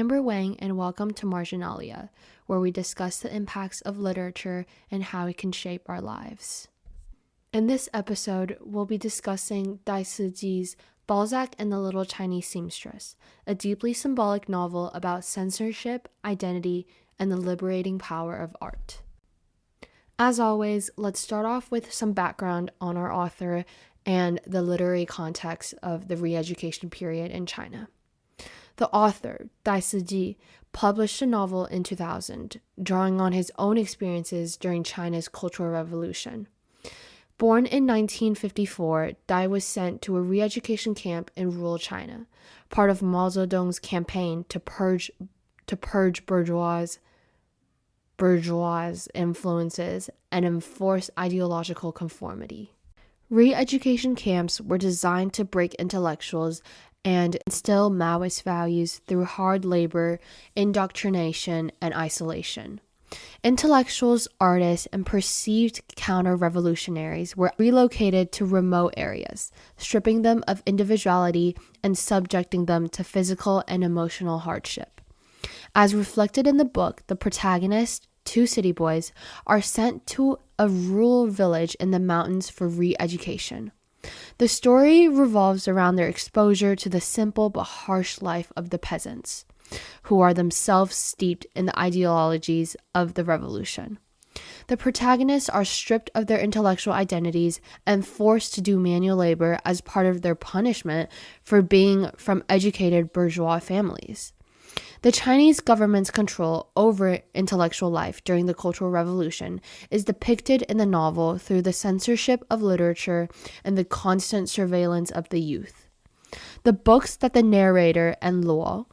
Amber Wang, and welcome to Marginalia, where we discuss the impacts of literature and how it can shape our lives. In this episode, we'll be discussing Dai Siji's Balzac and the Little Chinese Seamstress, a deeply symbolic novel about censorship, identity, and the liberating power of art. As always, let's start off with some background on our author and the literary context of the re-education period in China. The author, Dai Siji, published a novel in 2000, drawing on his own experiences during China's Cultural Revolution. Born in 1954, Dai was sent to a re-education camp in rural China, part of Mao Zedong's campaign to purge bourgeois influences and enforce ideological conformity. Re-education camps were designed to break intellectuals and instill Maoist values through hard labor, indoctrination, and isolation. Intellectuals, artists, and perceived counter-revolutionaries were relocated to remote areas, stripping them of individuality and subjecting them to physical and emotional hardship. As reflected in the book, the protagonists, two city boys, are sent to a rural village in the mountains for re-education. The story revolves around their exposure to the simple but harsh life of the peasants, who are themselves steeped in the ideologies of the revolution. The protagonists are stripped of their intellectual identities and forced to do manual labor as part of their punishment for being from educated bourgeois families. The Chinese government's control over intellectual life during the Cultural Revolution is depicted in the novel through the censorship of literature and the constant surveillance of the youth. The books that the narrator and Luo,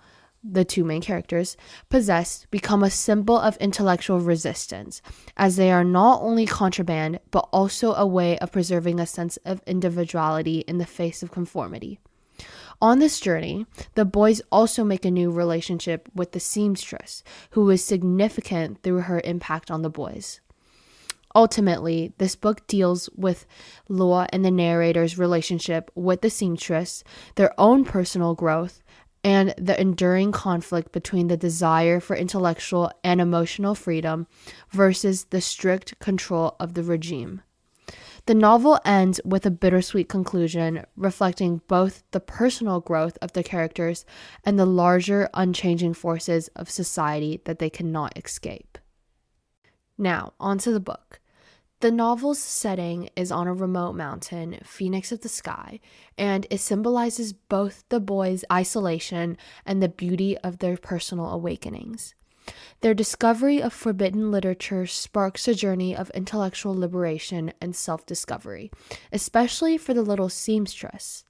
the two main characters, possess become a symbol of intellectual resistance, as they are not only contraband, but also a way of preserving a sense of individuality in the face of conformity. On this journey, the boys also make a new relationship with the seamstress, who is significant through her impact on the boys. Ultimately, this book deals with Luo and the narrator's relationship with the seamstress, their own personal growth, and the enduring conflict between the desire for intellectual and emotional freedom versus the strict control of the regime. The novel ends with a bittersweet conclusion, reflecting both the personal growth of the characters and the larger, unchanging forces of society that they cannot escape. Now, onto the book. The novel's setting is on a remote mountain, Phoenix of the Sky, and it symbolizes both the boys' isolation and the beauty of their personal awakenings. Their discovery of forbidden literature sparks a journey of intellectual liberation and self-discovery, especially for the little seamstress.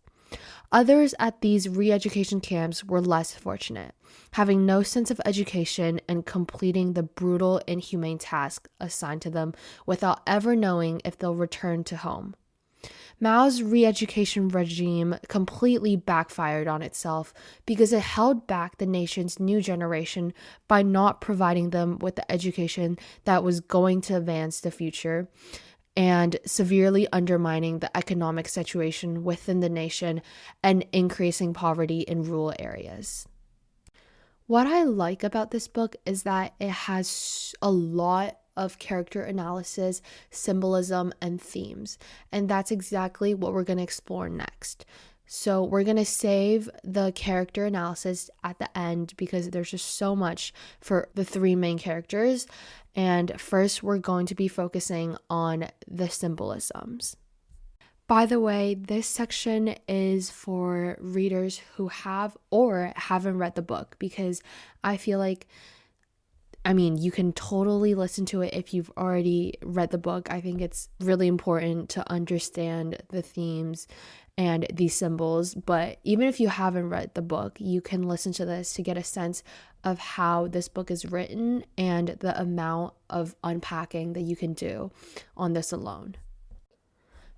Others at these re-education camps were less fortunate, having no sense of education and completing the brutal, inhumane task assigned to them without ever knowing if they'll return to home. Mao's re-education regime completely backfired on itself because it held back the nation's new generation by not providing them with the education that was going to advance the future and severely undermining the economic situation within the nation and increasing poverty in rural areas. What I like about this book is that it has a lot of character analysis, symbolism, and themes. And that's exactly what we're going to explore next. So we're going to save the character analysis at the end because there's just so much for the three main characters. And first, we're going to be focusing on the symbolisms. By the way, this section is for readers who have or haven't read the book because I feel like you can totally listen to it if you've already read the book. I think it's really important to understand the themes and these symbols. But even if you haven't read the book, you can listen to this to get a sense of how this book is written and the amount of unpacking that you can do on this alone.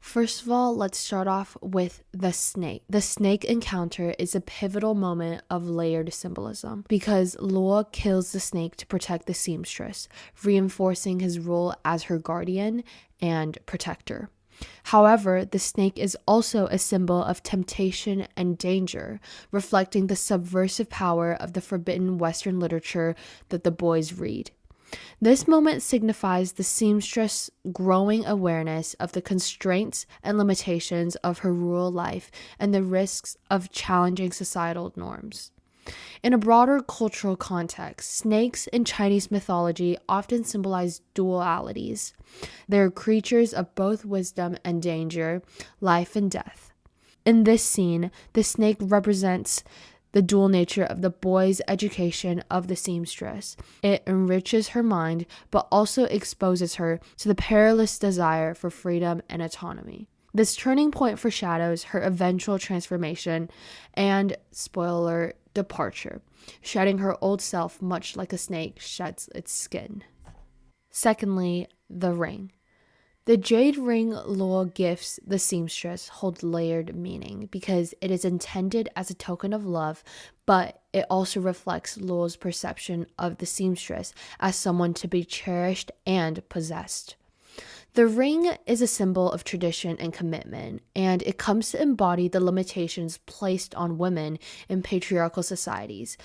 First of all, let's start off with the snake. The snake encounter is a pivotal moment of layered symbolism because Luo kills the snake to protect the seamstress, reinforcing his role as her guardian and protector. However, the snake is also a symbol of temptation and danger, reflecting the subversive power of the forbidden Western literature that the boys read. This moment signifies the seamstress' growing awareness of the constraints and limitations of her rural life and the risks of challenging societal norms. In a broader cultural context, snakes in Chinese mythology often symbolize dualities. They're creatures of both wisdom and danger, life and death. In this scene, the snake represents the dual nature of the boy's education of the seamstress. It enriches her mind, but also exposes her to the perilous desire for freedom and autonomy. This turning point foreshadows her eventual transformation and, spoiler, departure, shedding her old self much like a snake sheds its skin. Secondly, the ring. The jade ring Luo gifts the seamstress holds layered meaning because it is intended as a token of love, but it also reflects Luo's perception of the seamstress as someone to be cherished and possessed. The ring is a symbol of tradition and commitment, and it comes to embody the limitations placed on women in patriarchal societies,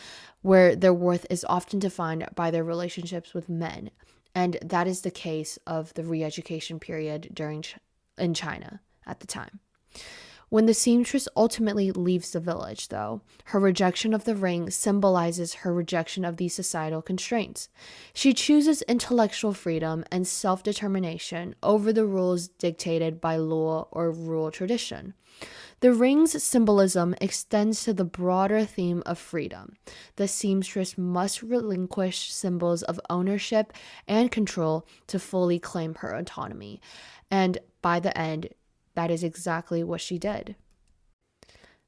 where their worth is often defined by their relationships with men. And that is the case of the re-education period in China at the time. When the seamstress ultimately leaves the village, though, her rejection of the ring symbolizes her rejection of these societal constraints. She chooses intellectual freedom and self-determination over the rules dictated by law or rural tradition. The ring's symbolism extends to the broader theme of freedom. The seamstress must relinquish symbols of ownership and control to fully claim her autonomy. And by the end, that is exactly what she did.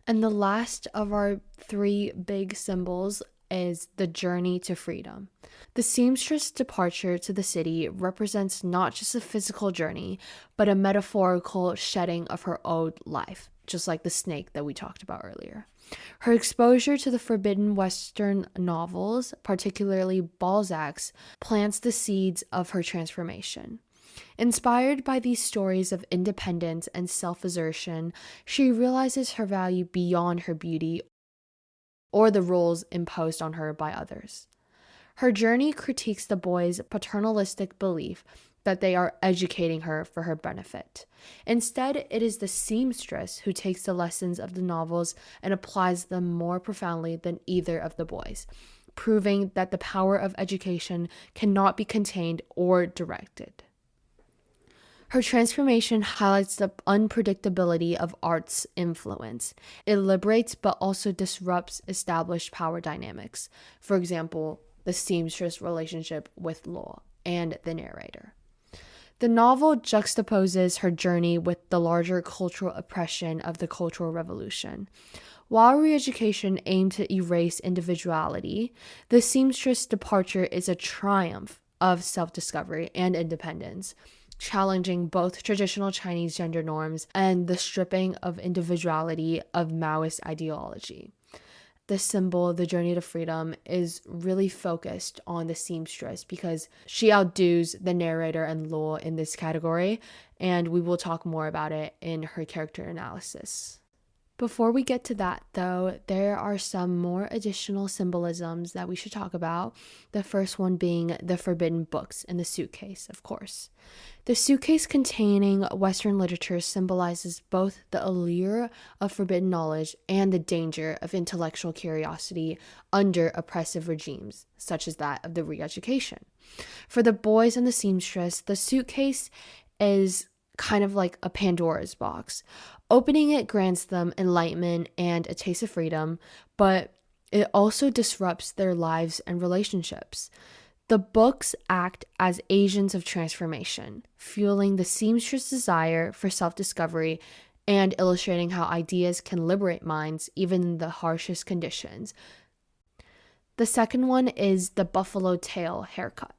And the last of our three big symbols is the journey to freedom. The seamstress' departure to the city represents not just a physical journey, but a metaphorical shedding of her old life, just like the snake that we talked about earlier. Her exposure to the forbidden Western novels, particularly Balzac's, plants the seeds of her transformation. Inspired by these stories of independence and self-assertion, she realizes her value beyond her beauty or the roles imposed on her by others. Her journey critiques the boys' paternalistic belief that they are educating her for her benefit. Instead, it is the seamstress who takes the lessons of the novels and applies them more profoundly than either of the boys, proving that the power of education cannot be contained or directed. Her transformation highlights the unpredictability of art's influence. It liberates but also disrupts established power dynamics. For example, the seamstress relationship with law and the narrator. The novel juxtaposes her journey with the larger cultural oppression of the Cultural Revolution. While re-education aimed to erase individuality, the seamstress' departure is a triumph of self-discovery and independence, challenging both traditional Chinese gender norms and the stripping of individuality of Maoist ideology. The symbol, the journey to freedom, is really focused on the seamstress because she outdoes the narrator and Luo in this category, and we will talk more about it in her character analysis. Before we get to that, though, there are some more additional symbolisms that we should talk about. The first one being the forbidden books in the suitcase, of course. The suitcase containing Western literature symbolizes both the allure of forbidden knowledge and the danger of intellectual curiosity under oppressive regimes, such as that of the re-education. For the boys and the seamstress, the suitcase is kind of like a Pandora's box. Opening it grants them enlightenment and a taste of freedom, but it also disrupts their lives and relationships. The books act as agents of transformation, fueling the seamstress' desire for self-discovery and illustrating how ideas can liberate minds even in the harshest conditions. The second one is the buffalo tail haircut.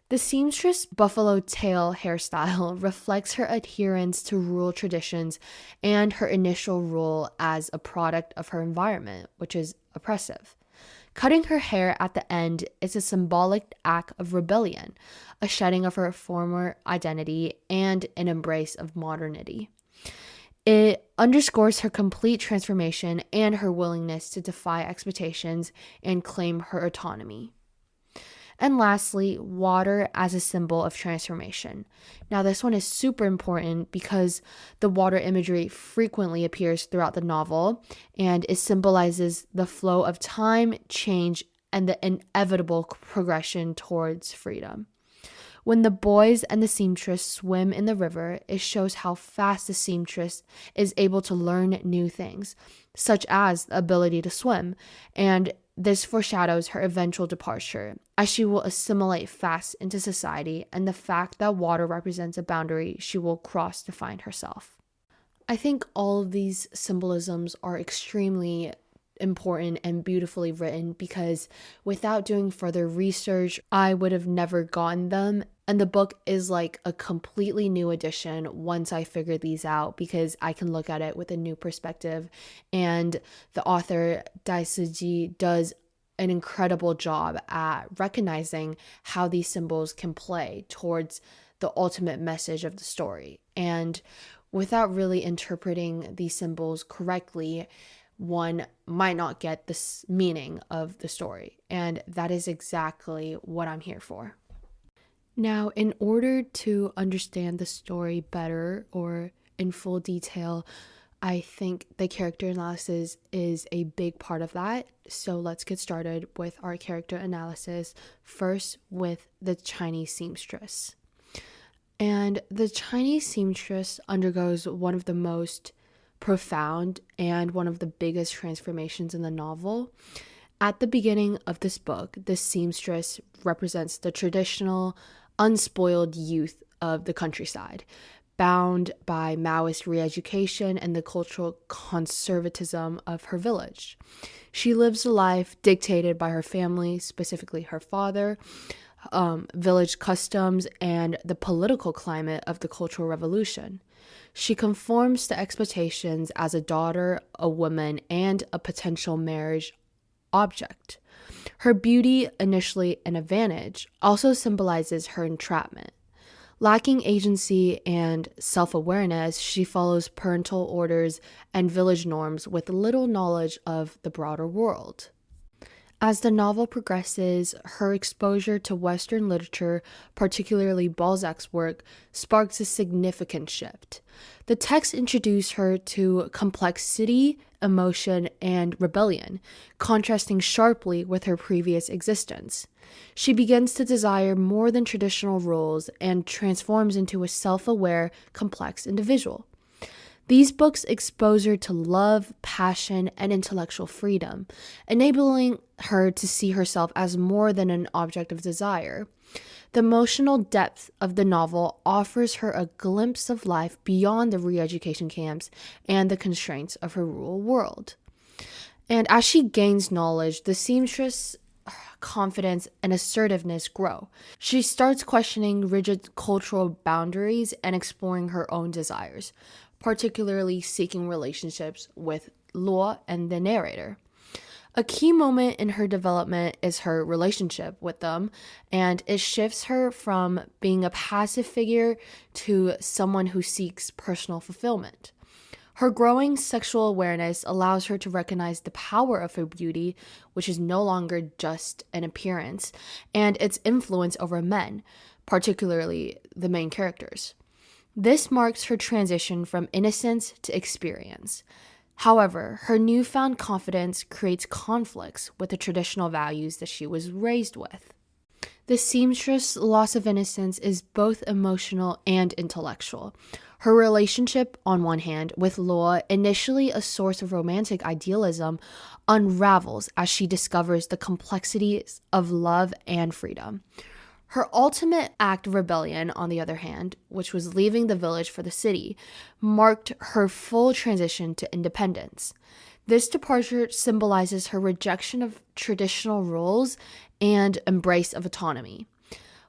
The seamstress' buffalo tail hairstyle reflects her adherence to rural traditions and her initial role as a product of her environment, which is oppressive. Cutting her hair at the end is a symbolic act of rebellion, a shedding of her former identity, and an embrace of modernity. It underscores her complete transformation and her willingness to defy expectations and claim her autonomy. And lastly, water as a symbol of transformation. Now, this one is super important because the water imagery frequently appears throughout the novel, and it symbolizes the flow of time, change, and the inevitable progression towards freedom. When the boys and the seamstress swim in the river, it shows how fast the seamstress is able to learn new things, such as the ability to swim, and this foreshadows her eventual departure, as she will assimilate fast into society and the fact that water represents a boundary she will cross to find herself. I think all of these symbolisms are extremely important and beautifully written because without doing further research, I would have never gotten them. And the book is like a completely new addition once I figured these out because I can look at it with a new perspective. And the author, Daisuji, does an incredible job at recognizing how these symbols can play towards the ultimate message of the story. And without really interpreting these symbols correctly, one might not get the meaning of the story. And that is exactly what I'm here for. Now, in order to understand the story better or in full detail, I think the character analysis is a big part of that. So let's get started with our character analysis, first with the Chinese seamstress. And the Chinese seamstress undergoes one of the most profound and one of the biggest transformations in the novel. At the beginning of this book, the seamstress represents the traditional, unspoiled youth of the countryside, bound by Maoist re-education and the cultural conservatism of her village. She lives a life dictated by her family, specifically her father, village customs, and the political climate of the Cultural Revolution. She conforms to expectations as a daughter, a woman, and a potential marriage object. Her beauty, initially an advantage, also symbolizes her entrapment. Lacking agency and self-awareness, she follows parental orders and village norms with little knowledge of the broader world. As the novel progresses, her exposure to Western literature, particularly Balzac's work, sparks a significant shift. The text introduced her to complexity, emotion, and rebellion, contrasting sharply with her previous existence. She begins to desire more than traditional roles and transforms into a self-aware, complex individual. These books expose her to love, passion, and intellectual freedom, enabling her to see herself as more than an object of desire. The emotional depth of the novel offers her a glimpse of life beyond the re-education camps and the constraints of her rural world. And as she gains knowledge, the seamstress' confidence and assertiveness grow. She starts questioning rigid cultural boundaries and exploring her own desires, particularly seeking relationships with Luo and the narrator. A key moment in her development is her relationship with them, and it shifts her from being a passive figure to someone who seeks personal fulfillment. Her growing sexual awareness allows her to recognize the power of her beauty, which is no longer just an appearance, and its influence over men, particularly the main characters. This marks her transition from innocence to experience. However, her newfound confidence creates conflicts with the traditional values that she was raised with. The seamstress' loss of innocence is both emotional and intellectual. Her relationship, on one hand, with Luo, initially a source of romantic idealism, unravels as she discovers the complexities of love and freedom. Her ultimate act of rebellion, on the other hand, which was leaving the village for the city, marked her full transition to independence. This departure symbolizes her rejection of traditional roles and embrace of autonomy.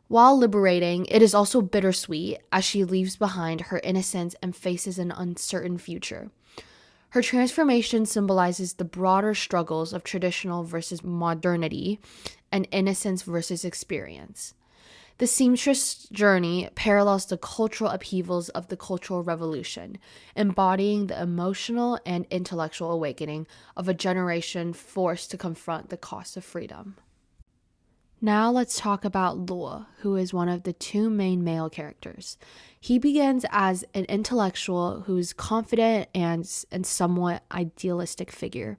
While liberating, it is also bittersweet as she leaves behind her innocence and faces an uncertain future. Her transformation symbolizes the broader struggles of traditional versus modernity and innocence versus experience. The seamstress journey parallels the cultural upheavals of the Cultural Revolution, embodying the emotional and intellectual awakening of a generation forced to confront the cost of freedom. Now let's talk about Luo, who is one of the two main male characters. He begins as an intellectual who's confident and somewhat idealistic figure.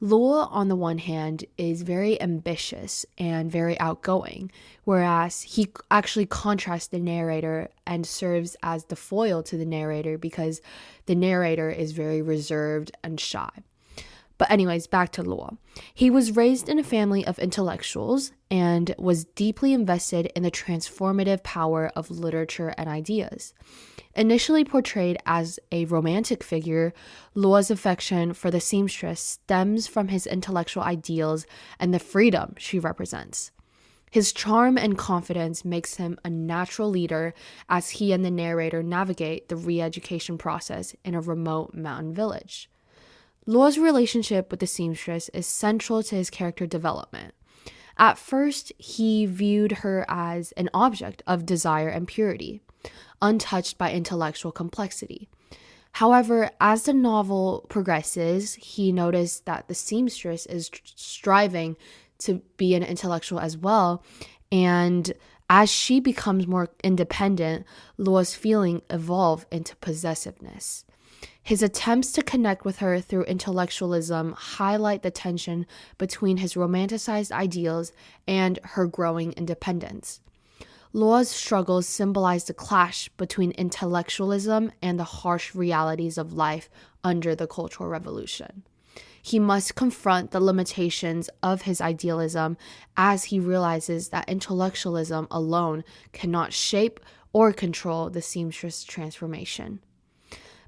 Luo, on the one hand, is very ambitious and very outgoing, whereas he actually contrasts the narrator and serves as the foil to the narrator because the narrator is very reserved and shy. But anyways, back to Luo. He was raised in a family of intellectuals and was deeply invested in the transformative power of literature and ideas. Initially portrayed as a romantic figure, Luo's affection for the seamstress stems from his intellectual ideals and the freedom she represents. His charm and confidence makes him a natural leader as he and the narrator navigate the re-education process in a remote mountain village. Luo's relationship with the seamstress is central to his character development. At first, he viewed her as an object of desire and purity, untouched by intellectual complexity. However, as the novel progresses, he noticed that the seamstress is striving to be an intellectual as well, and as she becomes more independent, Luo's feeling evolve into possessiveness. His attempts to connect with her through intellectualism highlight the tension between his romanticized ideals and her growing independence. Luo's struggles symbolize the clash between intellectualism and the harsh realities of life under the Cultural Revolution. He must confront the limitations of his idealism as he realizes that intellectualism alone cannot shape or control the seamstress transformation.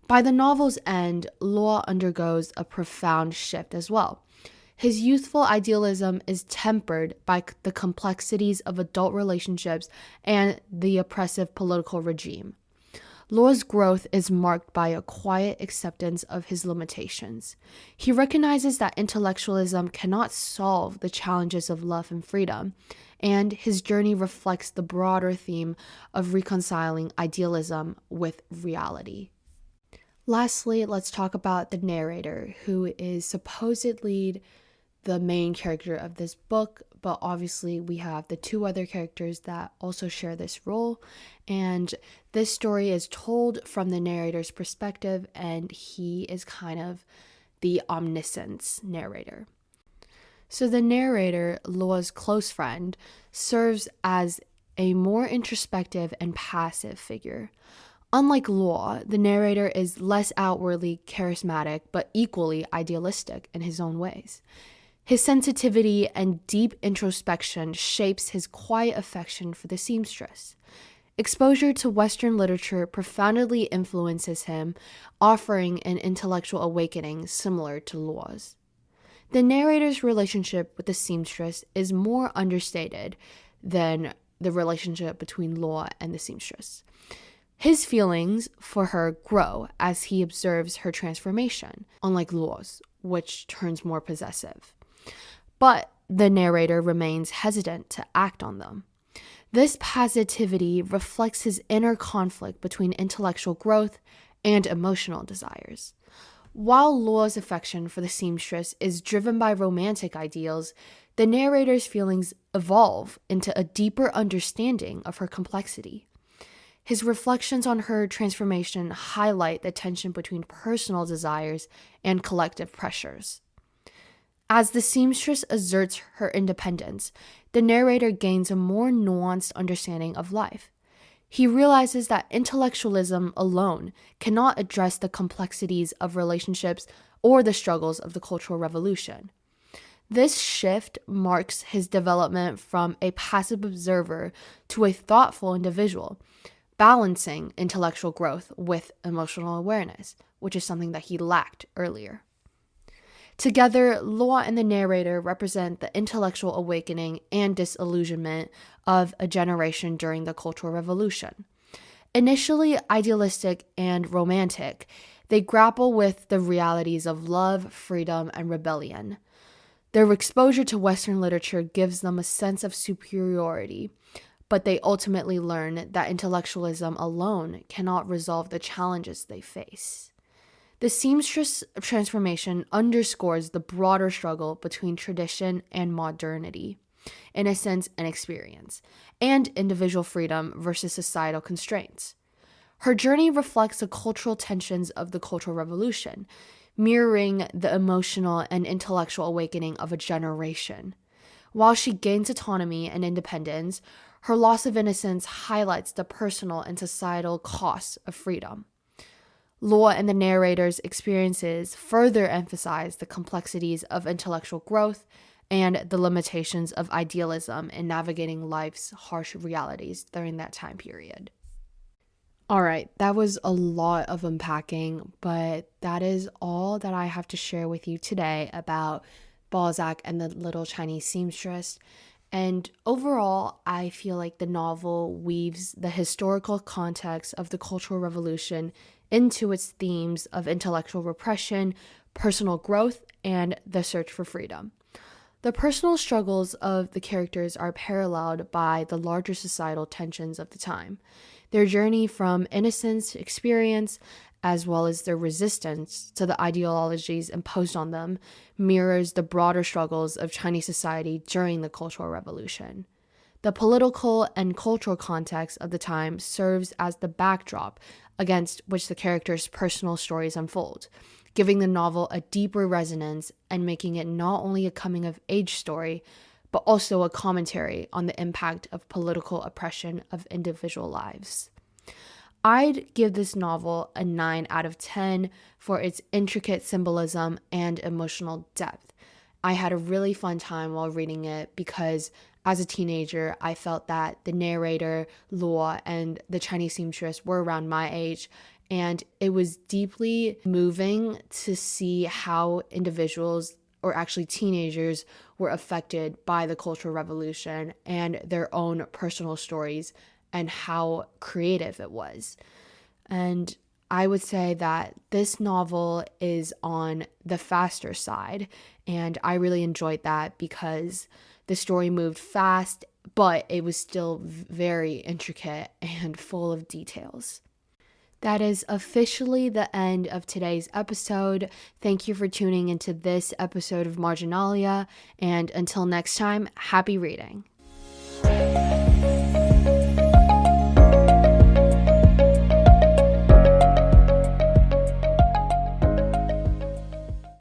By the novel's end, Luo undergoes a profound shift as well. His youthful idealism is tempered by the complexities of adult relationships and the oppressive political regime. Luo's growth is marked by a quiet acceptance of his limitations. He recognizes that intellectualism cannot solve the challenges of love and freedom, and his journey reflects the broader theme of reconciling idealism with reality. Lastly, let's talk about the narrator, who is supposedly the main character of this book, but obviously we have the two other characters that also share this role, and this story is told from the narrator's perspective, and he is kind of the omniscience narrator. So the narrator, Luo's close friend, serves as a more introspective and passive figure. Unlike Luo, the narrator is less outwardly charismatic, but equally idealistic in his own ways. His sensitivity and deep introspection shapes his quiet affection for the seamstress. Exposure to Western literature profoundly influences him, offering an intellectual awakening similar to Luo's. The narrator's relationship with the seamstress is more understated than the relationship between Luo and the seamstress. His feelings for her grow as he observes her transformation, unlike Luo's, which turns more possessive. But the narrator remains hesitant to act on them. This passivity reflects his inner conflict between intellectual growth and emotional desires. While Luo's affection for the seamstress is driven by romantic ideals, the narrator's feelings evolve into a deeper understanding of her complexity. His reflections on her transformation highlight the tension between personal desires and collective pressures. As the seamstress asserts her independence, the narrator gains a more nuanced understanding of life. He realizes that intellectualism alone cannot address the complexities of relationships or the struggles of the Cultural Revolution. This shift marks his development from a passive observer to a thoughtful individual, balancing intellectual growth with emotional awareness, which is something that he lacked earlier. Together, Luo and the narrator represent the intellectual awakening and disillusionment of a generation during the Cultural Revolution. Initially idealistic and romantic, They grapple with the realities of love, freedom, and rebellion. Their exposure to Western literature gives them a sense of superiority, but they ultimately learn that intellectualism alone cannot resolve the challenges they face. The seamstress transformation underscores the broader struggle between tradition and modernity, innocence and experience, and individual freedom versus societal constraints. Her journey reflects the cultural tensions of the Cultural Revolution, mirroring the emotional and intellectual awakening of a generation. While she gains autonomy and independence, her loss of innocence highlights the personal and societal costs of freedom. Law and the narrator's experiences further emphasize the complexities of intellectual growth and the limitations of idealism in navigating life's harsh realities during that time period. All right, that was a lot of unpacking, but that is all that I have to share with you today about Balzac and the Little Chinese Seamstress. And overall, I feel like the novel weaves the historical context of the Cultural Revolution into its themes of intellectual repression, personal growth, and the search for freedom. The personal struggles of the characters are paralleled by the larger societal tensions of the time. Their journey from innocence to experience, as well as their resistance to the ideologies imposed on them, mirrors the broader struggles of Chinese society during the Cultural Revolution. The political and cultural context of the time serves as the backdrop against which the characters' personal stories unfold, giving the novel a deeper resonance and making it not only a coming-of-age story, but also a commentary on the impact of political oppression of individual lives. I'd give this novel a 9 out of 10 for its intricate symbolism and emotional depth. I had a really fun time while reading it because as a teenager, I felt that the narrator, Luo, and the Chinese seamstress were around my age, and it was deeply moving to see how individuals, or actually teenagers, were affected by the Cultural Revolution and their own personal stories and how creative it was. And I would say that this novel is on the faster side, and I really enjoyed that because the story moved fast, but it was still very intricate and full of details. That is officially the end of today's episode. Thank you for tuning into this episode of Marginalia, and until next time, happy reading.